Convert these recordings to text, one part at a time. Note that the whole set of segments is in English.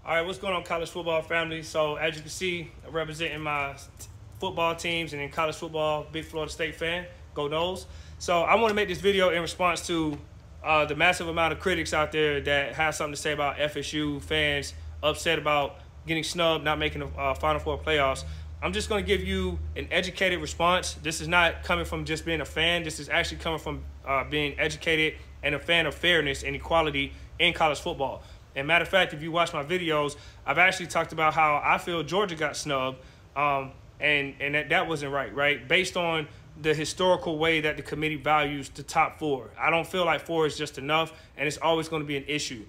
All right, what's going on, college football family? So as you can see, I'm representing my football teams, and in college football, big Florida State fan, go Noles. So I want to make this video in response to the massive amount of critics out there that have something to say about FSU fans upset about getting snubbed, not making the Final Four playoffs. I'm just going to give you an educated response. This is not coming from just being a fan. This is actually coming from being educated and a fan of fairness and equality in college football. And matter of fact, if you watch my videos, I've actually talked about how I feel Georgia got snubbed, and that wasn't right? Based on the historical way that the committee values the top four. I don't feel like four is just enough, and it's always going to be an issue.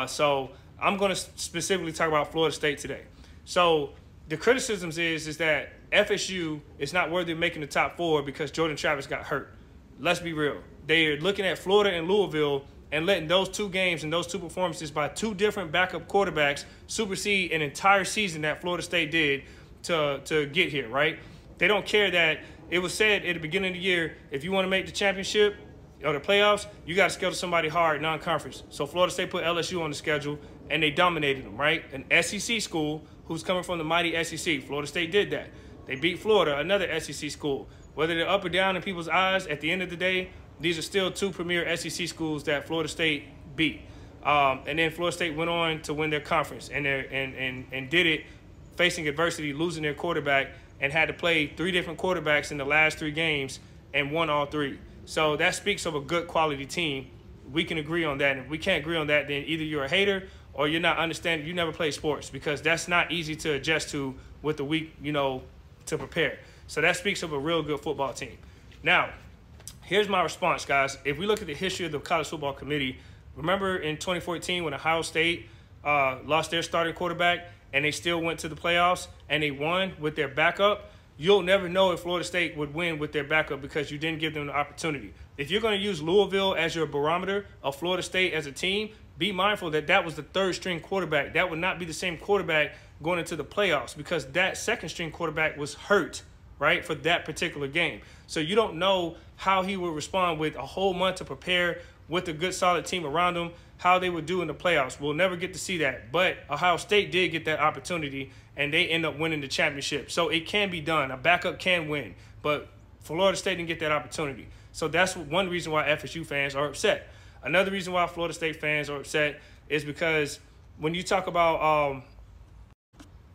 So I'm going to specifically talk about Florida State today. So the criticisms is that FSU is not worthy of making the top four because Jordan Travis got hurt. Let's be real. They're looking at Florida and Louisville and letting those two games and those two performances by two different backup quarterbacks supersede an entire season that Florida State did to get here, right? They don't care that it was said at the beginning of the year, if you want to make the championship or the playoffs, you got to schedule somebody hard, non-conference. So Florida State put LSU on the schedule, and they dominated them, right? An SEC school who's coming from the mighty SEC. Florida State did that. They beat Florida, another SEC school. Whether they're up or down in people's eyes, at the end of the day, these are still two premier SEC schools that Florida State beat. And then Florida State went on to win their conference and did it facing adversity, losing their quarterback, and had to play three different quarterbacks in the last three games and won all three. So that speaks of a good quality team. We can agree on that. And if we can't agree on that, then either you're a hater or you're not understanding. You never play sports, because that's not easy to adjust to with a week, to prepare. So that speaks of a real good football team. Now, here's my response, guys. If we look at the history of the college football committee, remember in 2014 when Ohio State lost their starting quarterback and they still went to the playoffs and they won with their backup? You'll never know if Florida State would win with their backup because you didn't give them the opportunity. If you're going to use Louisville as your barometer of Florida State as a team, be mindful that that was the third-string quarterback. That would not be the same quarterback going into the playoffs because that second-string quarterback was hurt, right, for that particular game. So you don't know how he would respond with a whole month to prepare with a good, solid team around him, how they would do in the playoffs. We'll never get to see that. But Ohio State did get that opportunity, and they end up winning the championship. So it can be done. A backup can win. But Florida State didn't get that opportunity. So that's one reason why FSU fans are upset. Another reason why Florida State fans are upset is because when you talk about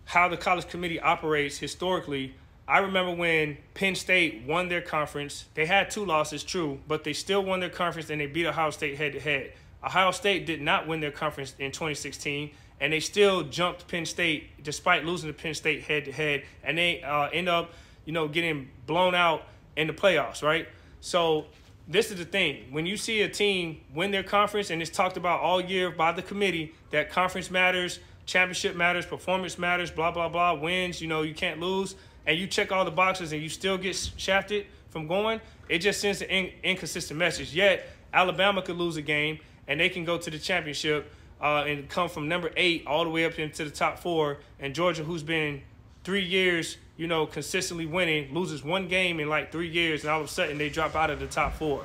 how the college committee operates historically, I remember when Penn State won their conference. They had two losses, true, but they still won their conference and they beat Ohio State head-to-head. Ohio State did not win their conference in 2016, and they still jumped Penn State despite losing to Penn State head-to-head, and they end up, getting blown out in the playoffs, right? So this is the thing. When you see a team win their conference, and it's talked about all year by the committee that conference matters, championship matters, performance matters, blah, blah, blah, wins, you can't lose, and you check all the boxes and you still get shafted from going, it just sends an inconsistent message. Yet Alabama could lose a game and they can go to the championship and come from number 8 all the way up into the top 4. And Georgia, who's been 3 years, consistently winning, loses one game in like 3 years, and all of a sudden they drop out of the top 4.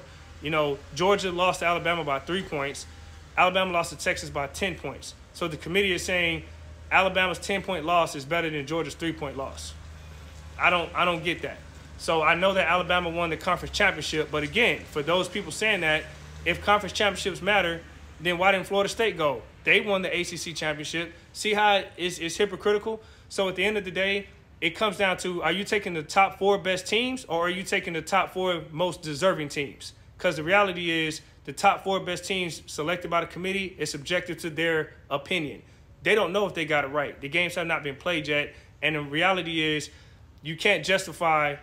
Georgia lost to Alabama by 3 points. Alabama lost to Texas by 10 points. So the committee is saying Alabama's 10-point loss is better than Georgia's 3-point loss. I don't get that. So I know that Alabama won the conference championship, but again, for those people saying that, if conference championships matter, then why didn't Florida State go? They won the ACC championship. See how it's hypocritical? So at the end of the day, it comes down to, are you taking the top 4 best teams or are you taking the top 4 most deserving teams? Because the reality is the top 4 best teams selected by the committee is subjective to their opinion. They don't know if they got it right. The games have not been played yet, and the reality is you can't justify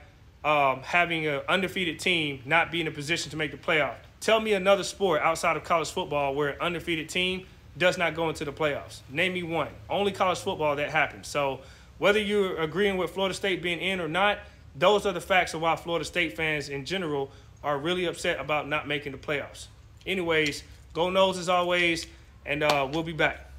having an undefeated team not be in a position to make the playoff. Tell me another sport outside of college football where an undefeated team does not go into the playoffs. Name me one. Only college football that happens. So whether you're agreeing with Florida State being in or not, those are the facts of why Florida State fans in general are really upset about not making the playoffs. Anyways, go Noles as always, and we'll be back.